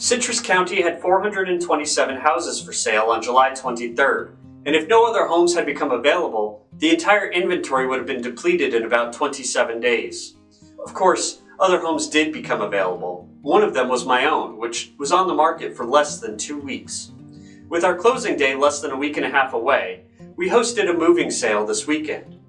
Citrus County had 427 houses for sale on July 23rd, and if no other homes had become available, the entire inventory would have been depleted in about 27 days. Of course, other homes did become available. One of them was my own, which was on the market for less than 2 weeks. With our closing day less than a week and a half away, we hosted a moving sale this weekend.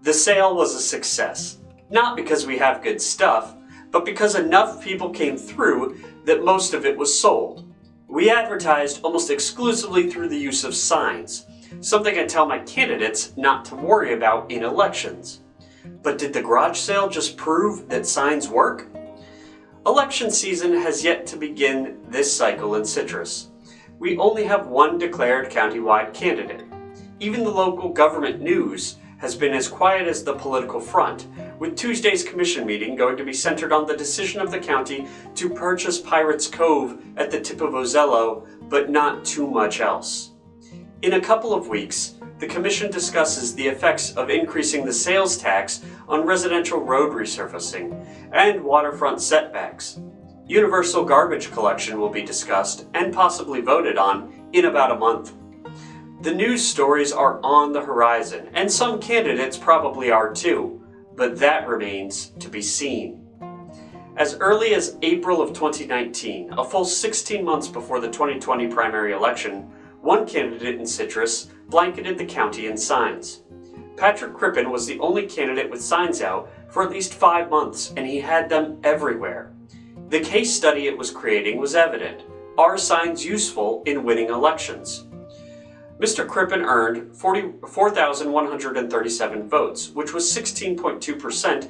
The sale was a success, not because we have good stuff, but because enough people came through that most of it was sold. We advertised almost exclusively through the use of signs, something I tell my candidates not to worry about in elections. But did the garage sale just prove that signs work? Election season has yet to begin this cycle in Citrus. We only have one declared countywide candidate. Even the local government news has been as quiet as the political front, with Tuesday's commission meeting going to be centered on the decision of the county to purchase Pirates Cove at the tip of Ozello, but not too much else. In a couple of weeks, the commission discusses the effects of increasing the sales tax on residential road resurfacing and waterfront setbacks. Universal garbage collection will be discussed and possibly voted on in about a month. The news stories are on the horizon, and some candidates probably are too, but that remains to be seen. As early as April of 2019, a full 16 months before the 2020 primary election, one candidate in Citrus blanketed the county in signs. Patrick Crippen was the only candidate with signs out for at least 5 months, and he had them everywhere. The case study it was creating was evident. Are signs useful in winning elections? Mr. Crippen earned 4,137 votes, which was 16.2%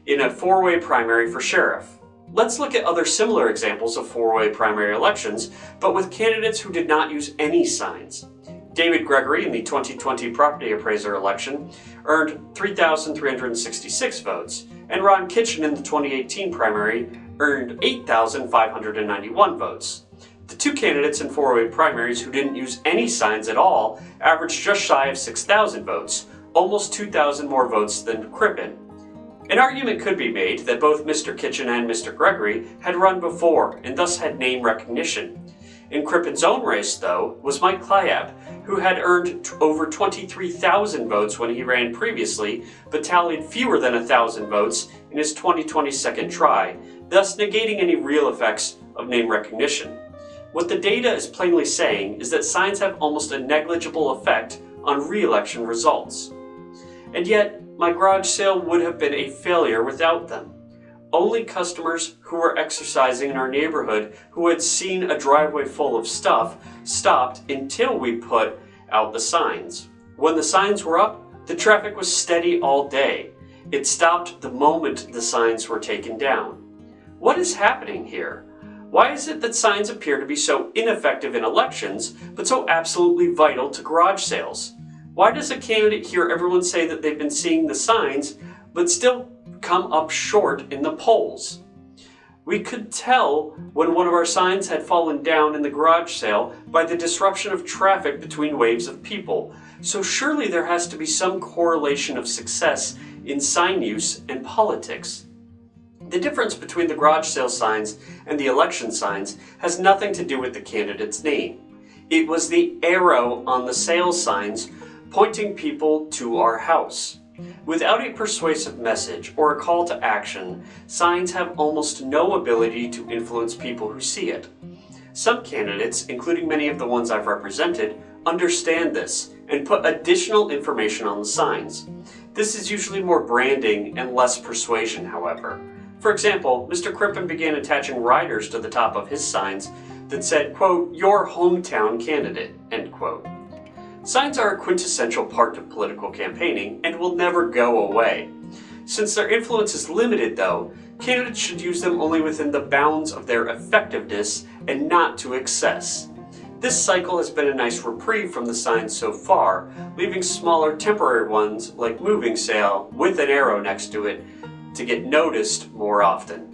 in a four-way primary for sheriff. Let's look at other similar examples of four-way primary elections, but with candidates who did not use any signs. David Gregory in the 2020 property appraiser election earned 3,366 votes, and Ron Kitchen in the 2018 primary earned 8,591 votes. The two candidates in four-way primaries who didn't use any signs at all averaged just shy of 6,000 votes, almost 2,000 more votes than Crippen. An argument could be made that both Mr. Kitchen and Mr. Gregory had run before and thus had name recognition. In Crippen's own race, though, was Mike Clyab, who had earned over 23,000 votes when he ran previously, but tallied fewer than 1,000 votes in his 2020 second try, thus negating any real effects of name recognition. What the data is plainly saying is that signs have almost a negligible effect on re-election results. And yet, my garage sale would have been a failure without them. Only customers who were exercising in our neighborhood who had seen a driveway full of stuff stopped until we put out the signs. When the signs were up, the traffic was steady all day. It stopped the moment the signs were taken down. What is happening here? Why is it that signs appear to be so ineffective in elections, but so absolutely vital to garage sales? Why does a candidate hear everyone say that they've been seeing the signs, but still come up short in the polls? We could tell when one of our signs had fallen down in the garage sale by the disruption of traffic between waves of people, so surely there has to be some correlation of success in sign use and politics. The difference between the garage sale signs and the election signs has nothing to do with the candidate's name. It was the arrow on the sales signs pointing people to our house. Without a persuasive message or a call to action, signs have almost no ability to influence people who see it. Some candidates, including many of the ones I've represented, understand this and put additional information on the signs. This is usually more branding and less persuasion, however. For example, Mr. Crippen began attaching riders to the top of his signs that said, quote, "Your hometown candidate," end quote. Signs are a quintessential part of political campaigning and will never go away. Since their influence is limited, though, candidates should use them only within the bounds of their effectiveness and not to excess. This cycle has been a nice reprieve from the signs so far, leaving smaller temporary ones like moving sale with an arrow next to it to get noticed more often.